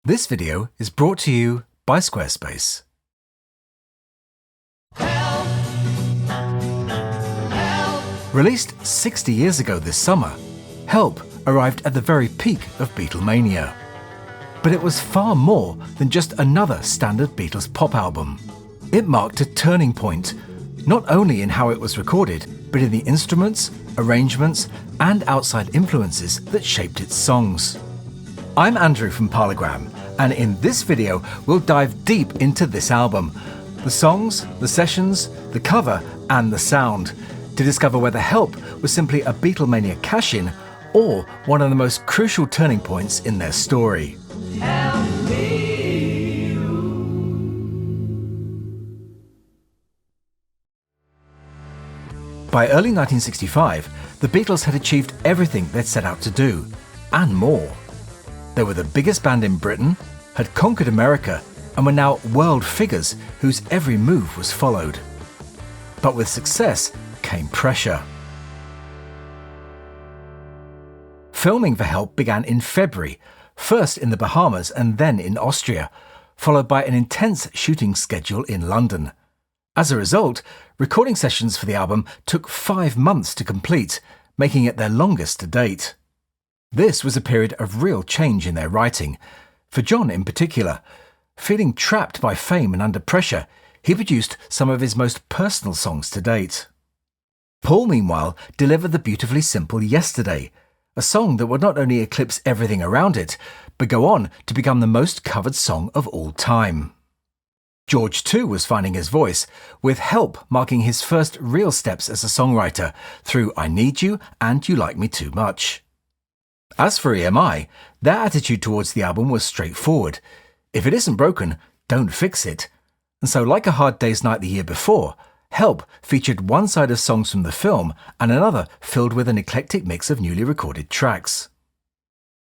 This video is brought to you by Squarespace. Help! Help! Released 60 years ago this summer, Help arrived at the very peak of Beatlemania. But it was far more than just another standard Beatles pop album. It marked a turning point, not only in how it was recorded, but in the instruments, arrangements, and outside influences that shaped its songs. I'm Andrew from Parlogram, and in this video we'll dive deep into this album, the songs, the sessions, the cover, and the sound, to discover whether Help was simply a Beatlemania cash-in or one of the most crucial turning points in their story. Help me. By early 1965, the Beatles had achieved everything they'd set out to do, and more. They were the biggest band in Britain, had conquered America, and were now world figures whose every move was followed. But with success came pressure. Filming for Help began in February, first in the Bahamas and then in Austria, followed by an intense shooting schedule in London. As a result, recording sessions for the album took 5 months to complete, making it their longest to date. This was a period of real change in their writing. For John in particular, feeling trapped by fame and under pressure, he produced some of his most personal songs to date. Paul, meanwhile, delivered the beautifully simple Yesterday, a song that would not only eclipse everything around it, but go on to become the most covered song of all time. George too was finding his voice, with Help marking his first real steps as a songwriter through I Need You and You Like Me Too Much. As for EMI, their attitude towards the album was straightforward. If it isn't broken, don't fix it. And so, like A Hard Day's Night the year before, Help featured one side of songs from the film and another filled with an eclectic mix of newly recorded tracks.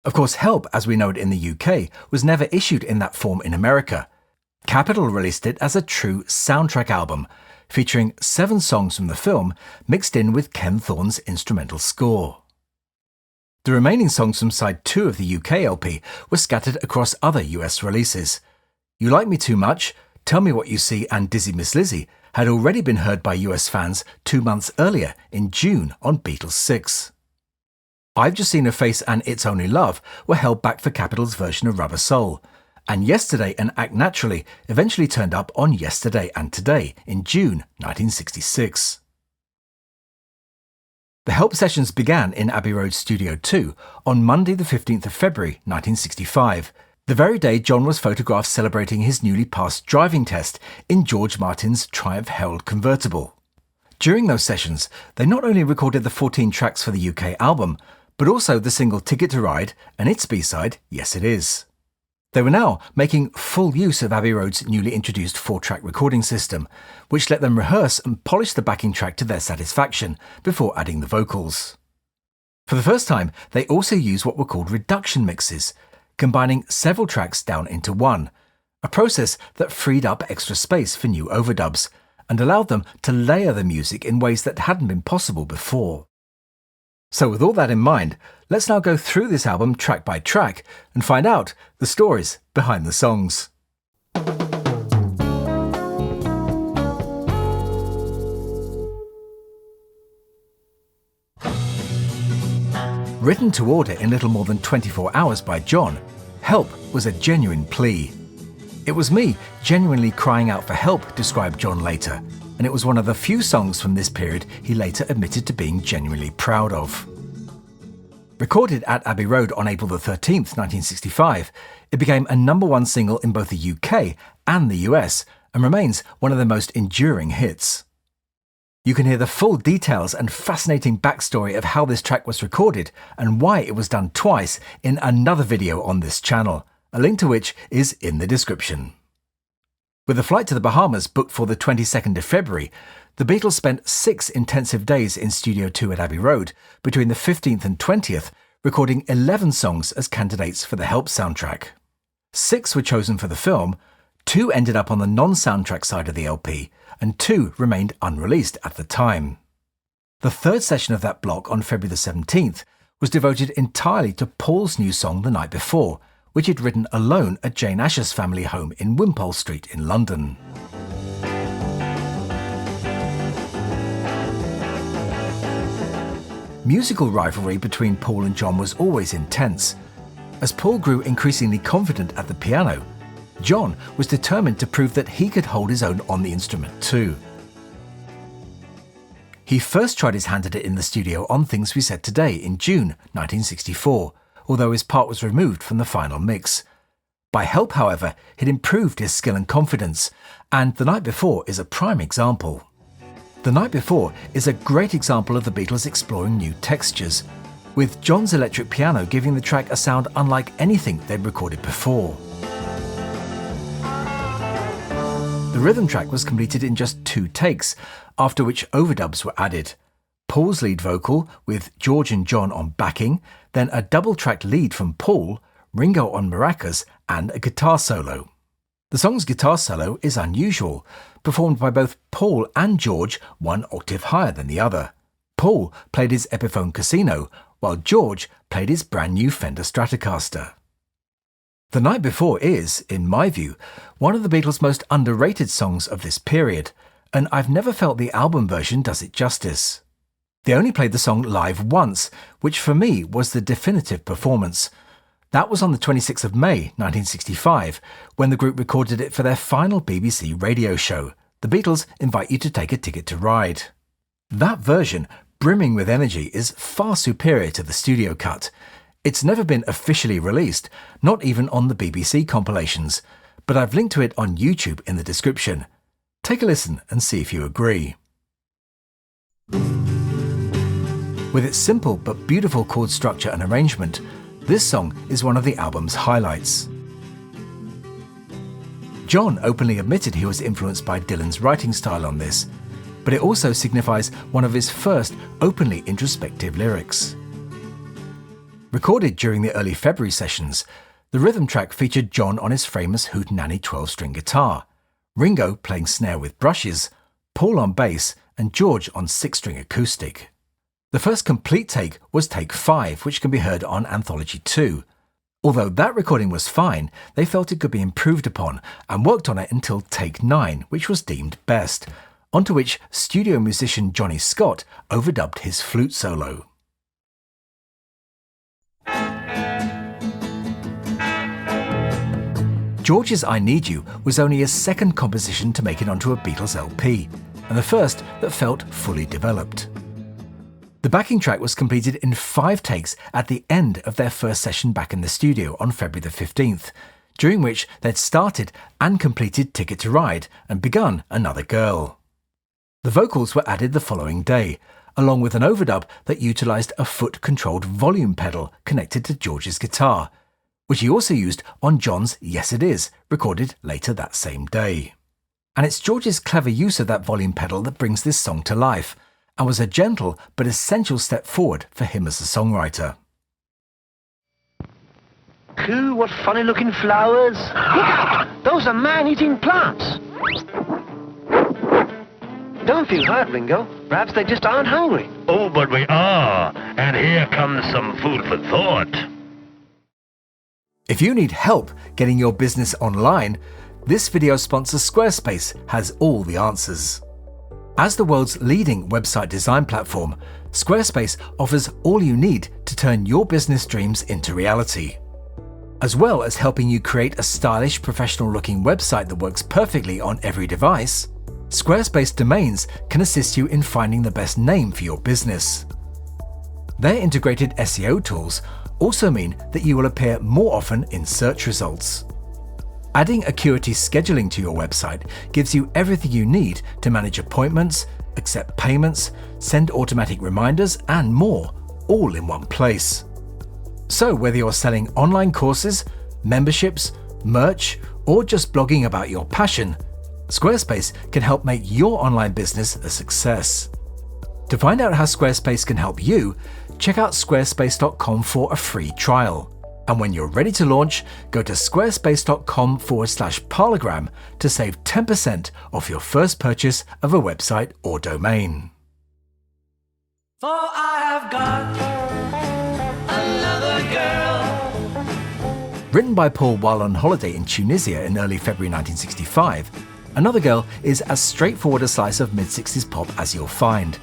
Of course, Help, as we know it in the UK, was never issued in that form in America. Capitol released it as a true soundtrack album, featuring 7 songs from the film mixed in with Ken Thorne's instrumental score. The remaining songs from side 2 of the UK LP were scattered across other US releases. You Like Me Too Much, Tell Me What You See and Dizzy Miss Lizzy had already been heard by US fans 2 months earlier in June on Beatles 6. I've Just Seen Her Face and It's Only Love were held back for Capitol's version of Rubber Soul, and Yesterday and Act Naturally eventually turned up on Yesterday and Today in June 1966. The Help sessions began in Abbey Road Studio 2 on Monday the 15th of February 1965, the very day John was photographed celebrating his newly passed driving test in George Martin's Triumph Herald convertible. During those sessions, they not only recorded the 14 tracks for the UK album, but also the single Ticket to Ride and its B-side, Yes It Is. They were now making full use of Abbey Road's newly introduced 4-track recording system, which let them rehearse and polish the backing track to their satisfaction before adding the vocals. For the first time, they also used what were called reduction mixes, combining several tracks down into one, a process that freed up extra space for new overdubs and allowed them to layer the music in ways that hadn't been possible before. So with all that in mind, let's now go through this album track by track and find out the stories behind the songs. Written to order in little more than 24 hours by John, Help was a genuine plea. It was me genuinely crying out for help, described John later, and it was one of the few songs from this period he later admitted to being genuinely proud of. Recorded at Abbey Road on April the 13th, 1965, it became a #1 single in both the UK and the US and remains one of the most enduring hits. You can hear the full details and fascinating backstory of how this track was recorded and why it was done twice in another video on this channel, a link to which is in the description. With a flight to the Bahamas booked for the 22nd of February, the Beatles spent 6 intensive days in Studio 2 at Abbey Road between the 15th and 20th, recording 11 songs as candidates for the Help soundtrack. 6 were chosen for the film, 2 ended up on the non-soundtrack side of the LP, and 2 remained unreleased at the time. The third session of that block on February the 17th was devoted entirely to Paul's new song The Night Before, which he'd written alone at Jane Asher's family home in Wimpole Street in London. Musical rivalry between Paul and John was always intense. As Paul grew increasingly confident at the piano, John was determined to prove that he could hold his own on the instrument too. He first tried his hand at it in the studio on Things We Said Today in June 1964, although his part was removed from the final mix. By Help, however, he'd improved his skill and confidence, and The Night Before is a prime example. The Night Before is a great example of the Beatles exploring new textures, with John's electric piano giving the track a sound unlike anything they'd recorded before. The rhythm track was completed in just 2 takes, after which overdubs were added. Paul's lead vocal, with George and John on backing, then a double-track lead from Paul, Ringo on maracas, and a guitar solo. The song's guitar solo is unusual, performed by both Paul and George 1 octave higher than the other. Paul played his Epiphone Casino, while George played his brand new Fender Stratocaster. The Night Before is, in my view, one of the Beatles' most underrated songs of this period, and I've never felt the album version does it justice. They only played the song live once, which for me was the definitive performance. That was on the 26th of May 1965, when the group recorded it for their final BBC radio show, The Beatles Invite You to Take a Ticket to Ride. That version, brimming with energy, is far superior to the studio cut. It's never been officially released, not even on the BBC compilations, but I've linked to it on YouTube in the description. Take a listen and see if you agree. With its simple but beautiful chord structure and arrangement, this song is one of the album's highlights. John openly admitted he was influenced by Dylan's writing style on this, but it also signifies one of his first openly introspective lyrics. Recorded during the early February sessions, the rhythm track featured John on his famous Hootenanny 12-string guitar, Ringo playing snare with brushes, Paul on bass, and George on 6-string acoustic. The first complete take was take 5, which can be heard on Anthology 2. Although that recording was fine, they felt it could be improved upon and worked on it until take 9, which was deemed best, onto which studio musician Johnny Scott overdubbed his flute solo. George's I Need You was only his second composition to make it onto a Beatles LP, and the first that felt fully developed. The backing track was completed in 5 takes at the end of their first session back in the studio on February the 15th, during which they'd started and completed Ticket to Ride and begun Another Girl. The vocals were added the following day, along with an overdub that utilised a foot-controlled volume pedal connected to George's guitar, which he also used on John's Yes It Is, recorded later that same day. And it's George's clever use of that volume pedal that brings this song to life, and was a gentle but essential step forward for him as a songwriter. Coo, what funny-looking flowers! Look out! Those are man-eating plants! Don't feel hurt, Ringo. Perhaps they just aren't hungry. Oh, but we are. And here comes some food for thought. If you need help getting your business online, this video sponsor Squarespace has all the answers. As the world's leading website design platform, Squarespace offers all you need to turn your business dreams into reality. As well as helping you create a stylish, professional-looking website that works perfectly on every device, Squarespace Domains can assist you in finding the best name for your business. Their integrated SEO tools also mean that you will appear more often in search results. Adding Acuity scheduling to your website gives you everything you need to manage appointments, accept payments, send automatic reminders, and more, all in one place. So whether you're selling online courses, memberships, merch, or just blogging about your passion, Squarespace can help make your online business a success. To find out how Squarespace can help you, check out squarespace.com for a free trial. And when you're ready to launch, go to squarespace.com/parlogram to save 10% off your first purchase of a website or domain. For I have got another girl. Written by Paul while on holiday in Tunisia in early February 1965, Another Girl is as straightforward a slice of mid-60s pop as you'll find.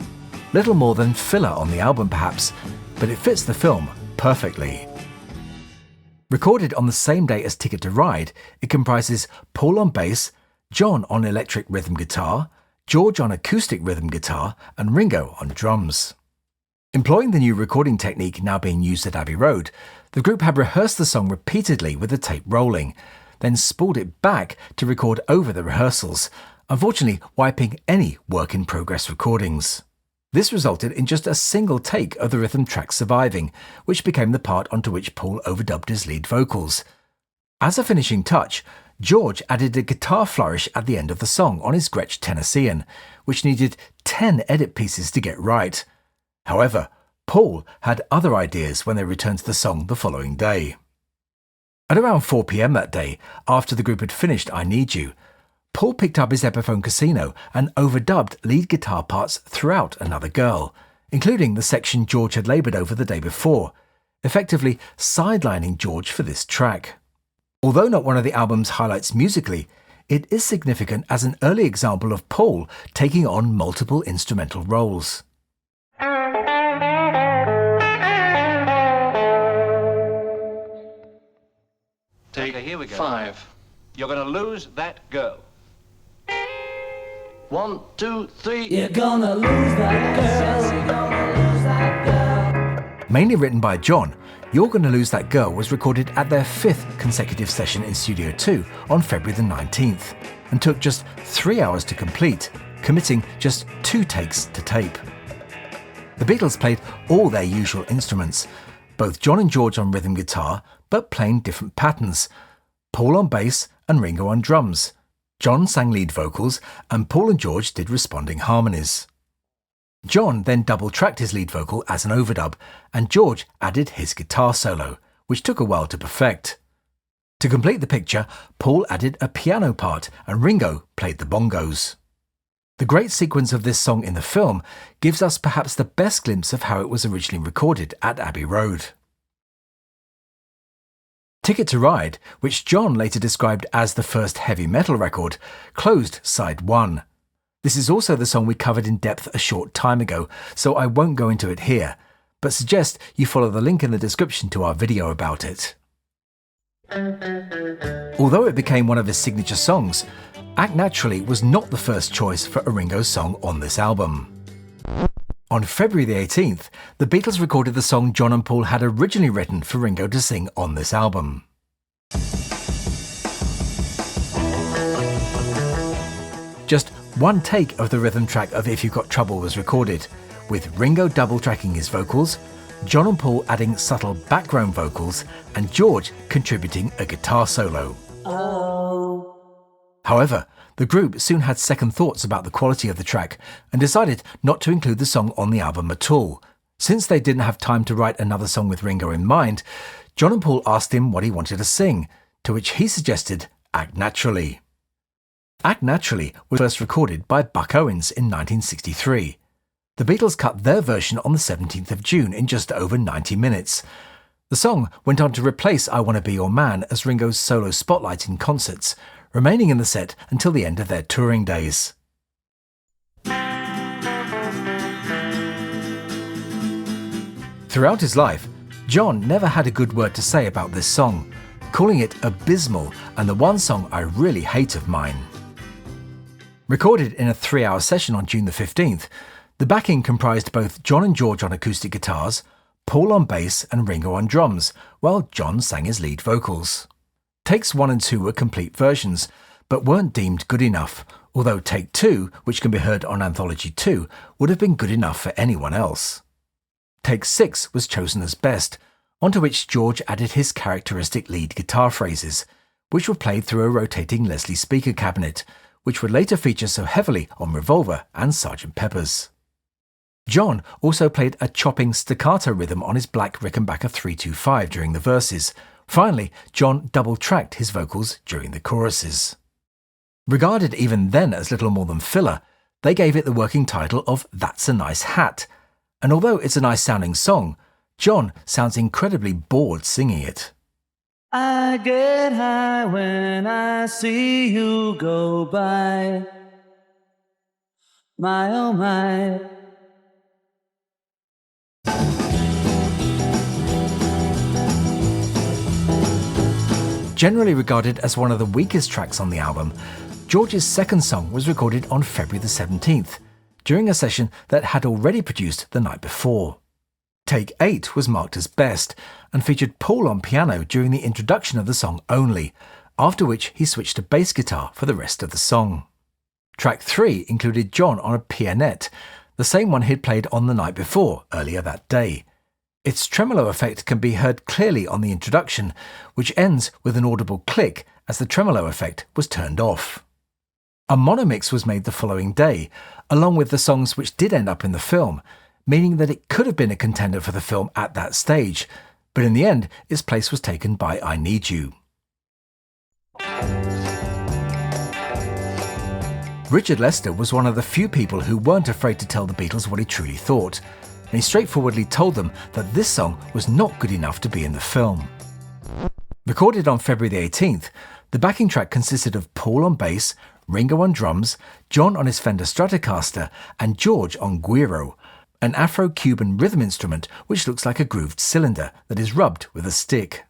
Little more than filler on the album perhaps, but it fits the film perfectly. Recorded on the same day as Ticket to Ride, it comprises Paul on bass, John on electric rhythm guitar, George on acoustic rhythm guitar, and Ringo on drums. Employing the new recording technique now being used at Abbey Road, the group had rehearsed the song repeatedly with the tape rolling, then spooled it back to record over the rehearsals, unfortunately wiping any work-in-progress recordings. This resulted in just a single take of the rhythm track surviving, which became the part onto which Paul overdubbed his lead vocals. As a finishing touch, George added a guitar flourish at the end of the song on his Gretsch Tennessean, which needed 10 edit pieces to get right. However, Paul had other ideas when they returned to the song the following day. At around 4 p.m. that day, after the group had finished I Need You, Paul picked up his Epiphone Casino and overdubbed lead guitar parts throughout Another Girl, including the section George had laboured over the day before, effectively sidelining George for this track. Although not one of the album's highlights musically, it is significant as an early example of Paul taking on multiple instrumental roles. Okay, here we go. 5. You're going to lose that girl. 1, 2, 3. You're gonna lose that girl. You're gonna lose that girl. Mainly written by John, You're Gonna Lose That Girl was recorded at their 5th consecutive session in Studio 2 on February the 19th, and took just 3 hours to complete, committing just 2 takes to tape. The Beatles played all their usual instruments, both John and George on rhythm guitar, but playing different patterns. Paul on bass and Ringo on drums. John sang lead vocals, and Paul and George did responding harmonies. John then double-tracked his lead vocal as an overdub, and George added his guitar solo, which took a while to perfect. To complete the picture, Paul added a piano part, and Ringo played the bongos. The great sequence of this song in the film gives us perhaps the best glimpse of how it was originally recorded at Abbey Road. Ticket to Ride, which John later described as the first heavy metal record, closed side 1. This is also the song we covered in depth a short time ago, so I won't go into it here, but suggest you follow the link in the description to our video about it. Although it became one of his signature songs, Act Naturally was not the first choice for a Ringo song on this album. On February the 18th, the Beatles recorded the song John and Paul had originally written for Ringo to sing on this album. Just one take of the rhythm track of If You've Got Trouble was recorded, with Ringo double-tracking his vocals, John and Paul adding subtle background vocals, and George contributing a guitar solo. However, the group soon had second thoughts about the quality of the track and decided not to include the song on the album at all. Since they didn't have time to write another song with Ringo in mind, John and Paul asked him what he wanted to sing, to which he suggested Act Naturally. Act Naturally was first recorded by Buck Owens in 1963. The Beatles cut their version on the 17th of June in just over 90 minutes. The song went on to replace I Wanna Be Your Man as Ringo's solo spotlight in concerts, remaining in the set until the end of their touring days. Throughout his life, John never had a good word to say about this song, calling it abysmal and the one song I really hate of mine. Recorded in a 3-hour session on June the 15th, the backing comprised both John and George on acoustic guitars, Paul on bass and Ringo on drums, while John sang his lead vocals. Takes 1 and 2 were complete versions, but weren't deemed good enough, although Take 2, which can be heard on Anthology 2, would have been good enough for anyone else. Take 6 was chosen as best, onto which George added his characteristic lead guitar phrases, which were played through a rotating Leslie speaker cabinet, which would later feature so heavily on Revolver and Sgt. Pepper's. John also played a chopping staccato rhythm on his Black Rickenbacker 325 during the verses. Finally, John double-tracked his vocals during the choruses. Regarded even then as little more than filler, they gave it the working title of That's a Nice Hat, and although it's a nice sounding song, John sounds incredibly bored singing it. I get high when I see you go by. My oh my. Generally regarded as one of the weakest tracks on the album, George's second song was recorded on February the 17th, during a session that had already produced the night before. Take 8 was marked as best, and featured Paul on piano during the introduction of the song only, after which he switched to bass guitar for the rest of the song. Track 3 included John on a pianette, the same one he'd played on the night before, earlier that day. Its tremolo effect can be heard clearly on the introduction, which ends with an audible click as the tremolo effect was turned off. A monomix was made the following day, along with the songs which did end up in the film, meaning that it could have been a contender for the film at that stage, but in the end its place was taken by I Need You. Richard Lester was one of the few people who weren't afraid to tell the Beatles what he truly thought, and he straightforwardly told them that this song was not good enough to be in the film. Recorded on February the 18th, the backing track consisted of Paul on bass, Ringo on drums, John on his Fender Stratocaster, and George on guiro, an Afro-Cuban rhythm instrument which looks like a grooved cylinder that is rubbed with a stick.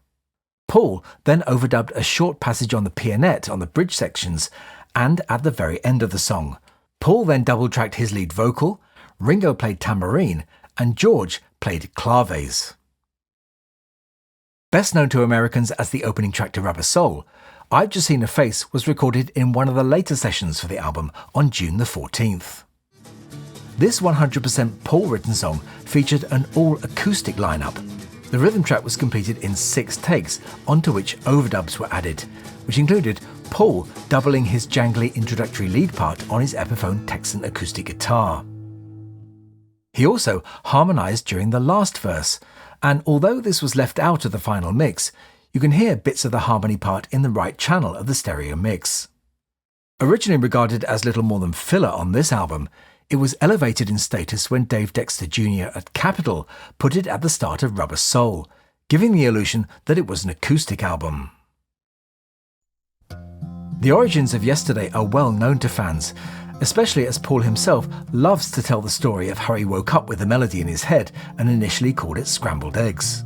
Paul then overdubbed a short passage on the pianette on the bridge sections and at the very end of the song. Paul then double-tracked his lead vocal, Ringo played tambourine, and George played claves. Best known to Americans as the opening track to Rubber Soul, I've Just Seen a Face was recorded in one of the later sessions for the album on June the 14th. This 100% Paul-written song featured an all-acoustic lineup. The rhythm track was completed in 6 takes, onto which overdubs were added, which included Paul doubling his jangly introductory lead part on his Epiphone Texan acoustic guitar. He also harmonised during the last verse, and although this was left out of the final mix, you can hear bits of the harmony part in the right channel of the stereo mix. Originally regarded as little more than filler on this album, it was elevated in status when Dave Dexter Jr. at Capitol put it at the start of Rubber Soul, giving the illusion that it was an acoustic album. The origins of Yesterday are well known to fans, especially as Paul himself loves to tell the story of how he woke up with the melody in his head and initially called it Scrambled Eggs.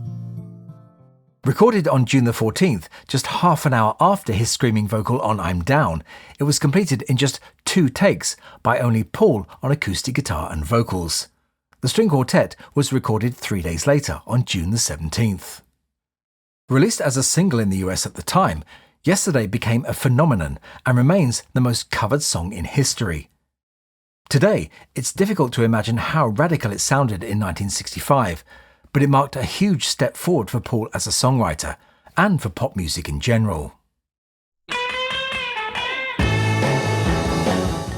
Recorded on June the 14th, just half an hour after his screaming vocal on I'm Down, it was completed in just 2 takes by only Paul on acoustic guitar and vocals. The string quartet was recorded 3 days later on June the 17th. Released as a single in the US at the time, Yesterday became a phenomenon and remains the most covered song in history. Today, it's difficult to imagine how radical it sounded in 1965, but it marked a huge step forward for Paul as a songwriter and for pop music in general.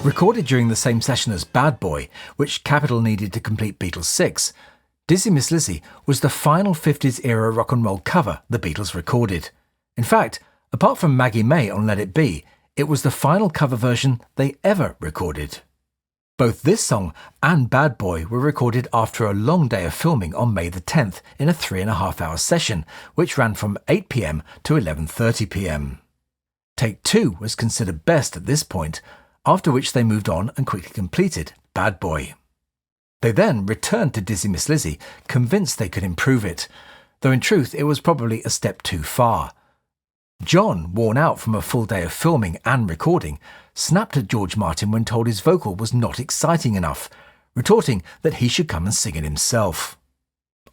Recorded during the same session as Bad Boy, which Capitol needed to complete Beatles 6, Dizzy Miss Lizzy was the final 50s era rock and roll cover the Beatles recorded. In fact, apart from Maggie May on Let It Be, it was the final cover version they ever recorded. Both this song and Bad Boy were recorded after a long day of filming on May the 10th in a 3.5-hour session, which ran from 8 p.m. to 11:30 p.m. Take 2 was considered best at this point, after which they moved on and quickly completed Bad Boy. They then returned to Dizzy Miss Lizzy, convinced they could improve it, though in truth it was probably a step too far. John, worn out from a full day of filming and recording, snapped at George Martin when told his vocal was not exciting enough, retorting that he should come and sing it himself.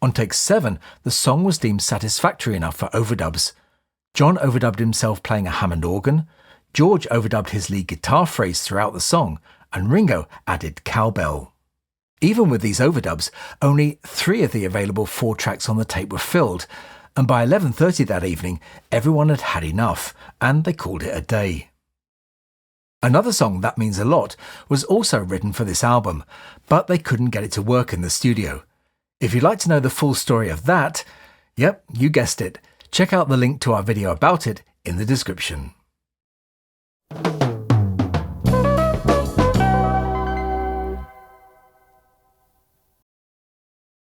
On take 7, the song was deemed satisfactory enough for overdubs. John overdubbed himself playing a Hammond organ, George overdubbed his lead guitar phrase throughout the song, and Ringo added cowbell. Even with these overdubs, only 3 of the available 4 tracks on the tape were filled, and by 11:30 that evening, everyone had had enough, and they called it a day. Another song that means a lot was also written for this album, but they couldn't get it to work in the studio. If you'd like to know the full story of that, yep, you guessed it, check out the link to our video about it in the description.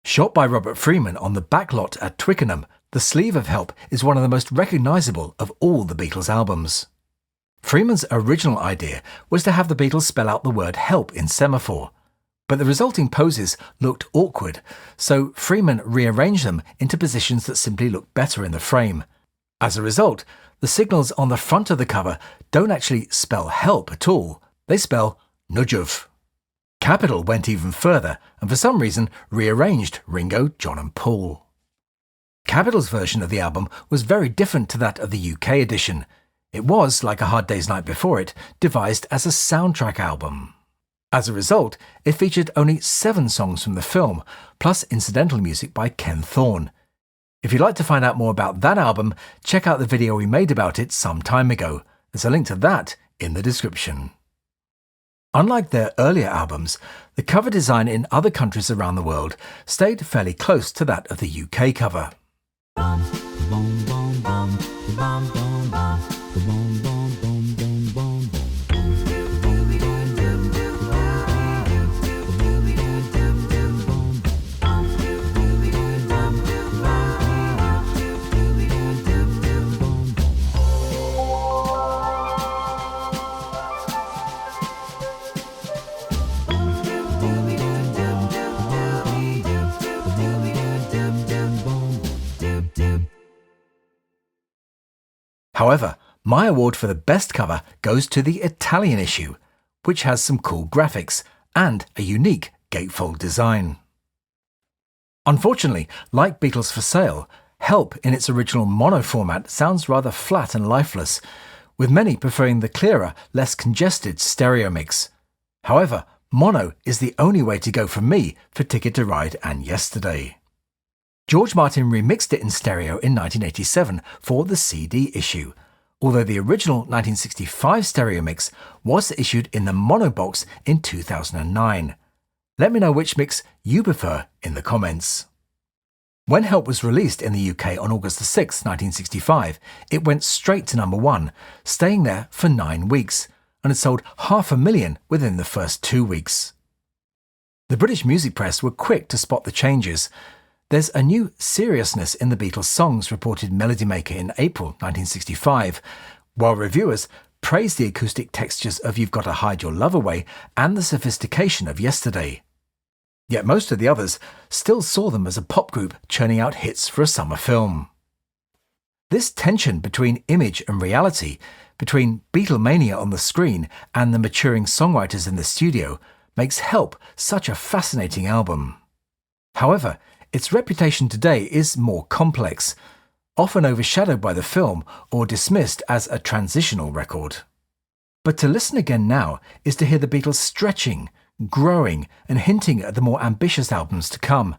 Shot by Robert Freeman on the backlot at Twickenham, The sleeve of Help is one of the most recognisable of all the Beatles albums. Freeman's original idea was to have the Beatles spell out the word help in semaphore, but the resulting poses looked awkward, so Freeman rearranged them into positions that simply look better in the frame. As a result, the signals on the front of the cover don't actually spell help at all, they spell Nudgev. Capitol went even further and for some reason rearranged Ringo, John and Paul. Capitol's version of the album was very different to that of the UK edition. It was, like A Hard Day's Night before it, devised as a soundtrack album. As a result, it featured only 7 songs from the film, plus incidental music by Ken Thorne. If you'd like to find out more about that album, check out the video we made about it some time ago. There's a link to that in the description. Unlike their earlier albums, the cover design in other countries around the world stayed fairly close to that of the UK cover. However, my award for the best cover goes to the Italian issue, which has some cool graphics and a unique gatefold design. Unfortunately, like Beatles for Sale, Help in its original mono format sounds rather flat and lifeless, with many preferring the clearer, less congested stereo mix. However, mono is the only way to go for me for Ticket to Ride and Yesterday. George Martin remixed it in stereo in 1987 for the CD issue, although the original 1965 stereo mix was issued in the mono box in 2009. Let me know which mix you prefer in the comments. When Help was released in the UK on August 6, 1965, it went straight to number 1, staying there for 9 weeks, and it sold 500,000 within the first 2 weeks. The British music press were quick to spot the changes. There's a new seriousness in the Beatles songs, reported Melody Maker in April 1965, while reviewers praised the acoustic textures of You've Got to Hide Your Love Away and the sophistication of Yesterday. Yet most of the others still saw them as a pop group churning out hits for a summer film. This tension between image and reality, between Beatlemania on the screen and the maturing songwriters in the studio, makes Help such a fascinating album. However, its reputation today is more complex, often overshadowed by the film or dismissed as a transitional record. But to listen again now is to hear the Beatles stretching, growing, and hinting at the more ambitious albums to come.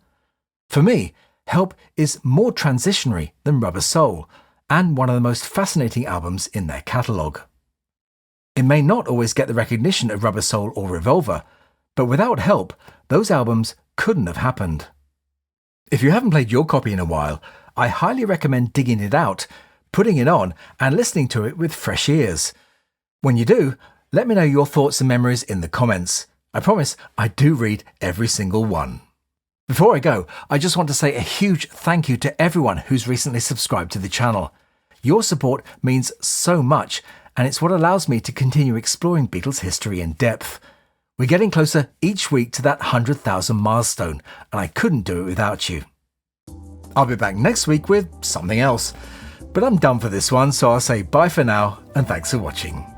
For me, Help is more transitionary than Rubber Soul, and one of the most fascinating albums in their catalogue. It may not always get the recognition of Rubber Soul or Revolver, but without Help, those albums couldn't have happened. If you haven't played your copy in a while, I highly recommend digging it out, putting it on, and listening to it with fresh ears. When you do, let me know your thoughts and memories in the comments. I promise I do read every single one. Before I go, I just want to say a huge thank you to everyone who's recently subscribed to the channel. Your support means so much, and it's what allows me to continue exploring Beatles history in depth. We're getting closer each week to that 100,000 milestone, and I couldn't do it without you. I'll be back next week with something else, but I'm done for this one, so I'll say bye for now, and thanks for watching.